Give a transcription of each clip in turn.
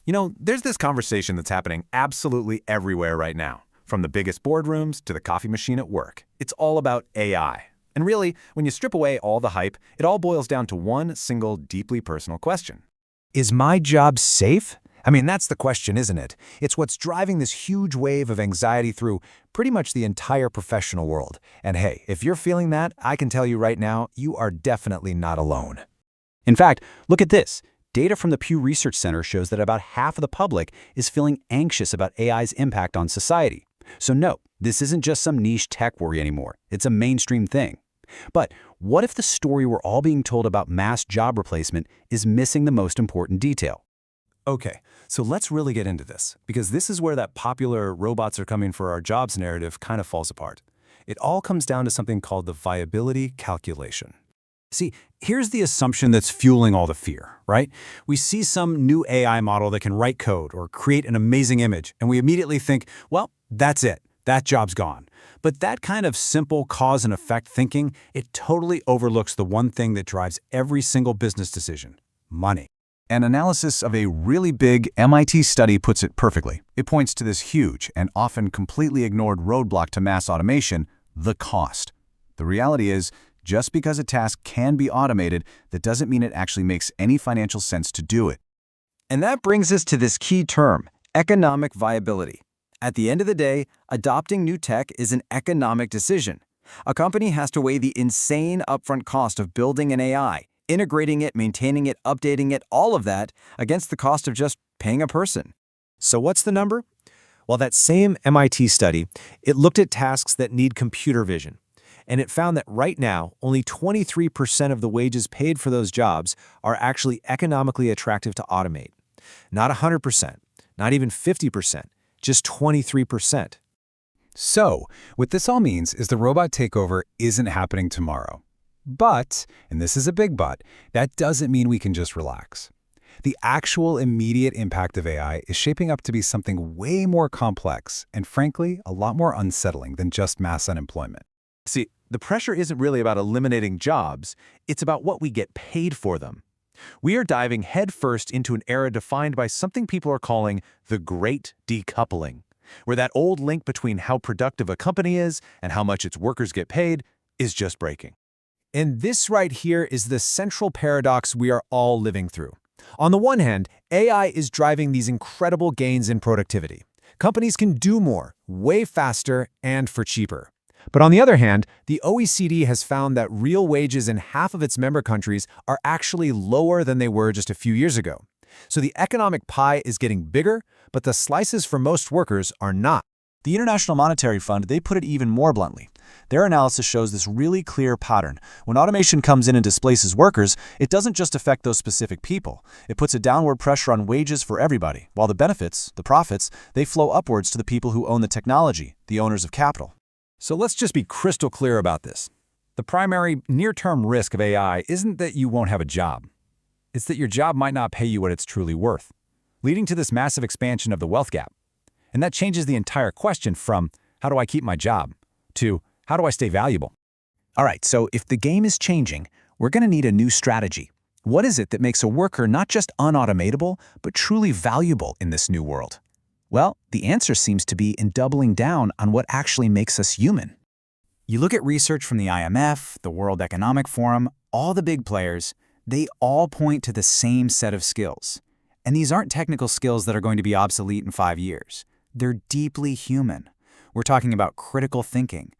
There's this conversation that's happening absolutely everywhere right now, from the biggest boardrooms to the coffee machine at work. It's all about AI. And really, when you strip away all the hype, it all boils down to one single deeply personal question. Is my job safe? I mean, that's the question, isn't it? It's what's driving this huge wave of anxiety through pretty much the entire professional world. And hey, if you're feeling that, I can tell you right now, you are definitely not alone. In fact, look at this. Data from the Pew Research Center shows that about half of the public is feeling anxious about AI's impact on society. So no, this isn't just some niche tech worry anymore. It's a mainstream thing. But what if the story we're all being told about mass job replacement is missing the most important detail? Okay, so let's really get into this, because this is where that popular robots are coming for our jobs narrative kind of falls apart. It all comes down to something called the viability calculation. See, here's the assumption that's fueling all the fear, right? We see some new AI model that can write code or create an amazing image, and we immediately think, well, that's it. That job's gone. But that kind of simple cause and effect thinking, it totally overlooks the one thing that drives every single business decision: money. An analysis of a really big MIT study puts it perfectly. It points to this huge and often completely ignored roadblock to mass automation: the cost. The reality is, just because a task can be automated, that doesn't mean it actually makes any financial sense to do it. And that brings us to this key term, economic viability. At the end of the day, adopting new tech is an economic decision. A company has to weigh the insane upfront cost of building an AI, integrating it, maintaining it, updating it, all of that, against the cost of just paying a person. So what's the number? Well, that same MIT study, it looked at tasks that need computer vision. And it found that right now, only 23% of the wages paid for those jobs are actually economically attractive to automate. Not 100%, not even 50%, just 23%. So, what this all means is the robot takeover isn't happening tomorrow. But, and this is a big but, that doesn't mean we can just relax. The actual immediate impact of AI is shaping up to be something way more complex and, frankly, a lot more unsettling than just mass unemployment. See, the pressure isn't really about eliminating jobs, it's about what we get paid for them. We are diving headfirst into an era defined by something people are calling the Great Decoupling, where that old link between how productive a company is and how much its workers get paid is just breaking. And this right here is the central paradox we are all living through. On the one hand, AI is driving these incredible gains in productivity. Companies can do more, way faster, and for cheaper. But on the other hand, the OECD has found that real wages in half of its member countries are actually lower than they were just a few years ago. So the economic pie is getting bigger, but the slices for most workers are not. The International Monetary Fund, they put it even more bluntly. Their analysis shows this really clear pattern. When automation comes in and displaces workers, it doesn't just affect those specific people. It puts a downward pressure on wages for everybody, while the benefits, the profits, they flow upwards to the people who own the technology, the owners of capital. So let's just be crystal clear about this. The primary near-term risk of AI isn't that you won't have a job. It's that your job might not pay you what it's truly worth, leading to this massive expansion of the wealth gap. And that changes the entire question from, how do I keep my job, to, how do I stay valuable? All right, so if the game is changing, we're going to need a new strategy. What is it that makes a worker not just un-automatable, but truly valuable in this new world? Well, the answer seems to be in doubling down on what actually makes us human. You look at research from the IMF, the World Economic Forum, all the big players, they all point to the same set of skills. And these aren't technical skills that are going to be obsolete in 5 years. They're deeply human. We're talking about critical thinking,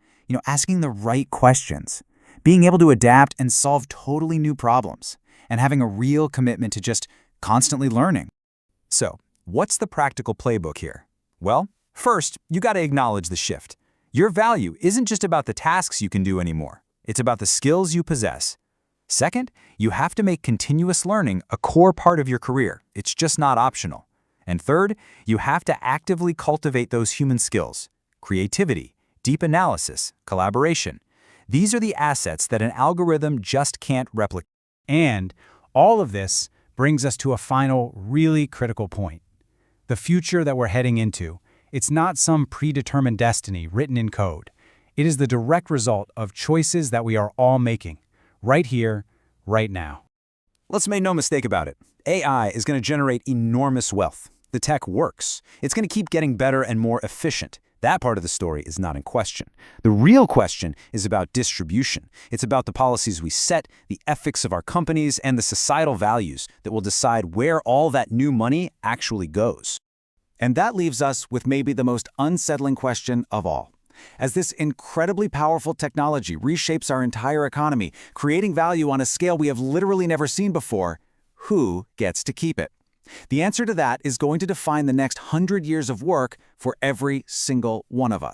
asking the right questions, being able to adapt and solve totally new problems, and having a real commitment to just constantly learning. So, what's the practical playbook here? Well, first, you got to acknowledge the shift. Your value isn't just about the tasks you can do anymore. It's about the skills you possess. Second, you have to make continuous learning a core part of your career. It's just not optional. And third, you have to actively cultivate those human skills: creativity, deep analysis, collaboration. These are the assets that an algorithm just can't replicate. And all of this brings us to a final, really critical point. The future that we're heading into, it's not some predetermined destiny written in code. It is the direct result of choices that we are all making, right here, right now. Let's make no mistake about it. AI is going to generate enormous wealth. The tech works. It's going to keep getting better and more efficient. That part of the story is not in question. The real question is about distribution. It's about the policies we set, the ethics of our companies, and the societal values that will decide where all that new money actually goes. And that leaves us with maybe the most unsettling question of all. As this incredibly powerful technology reshapes our entire economy, creating value on a scale we have literally never seen before, who gets to keep it? The answer to that is going to define the next 100 years of work for every single one of us.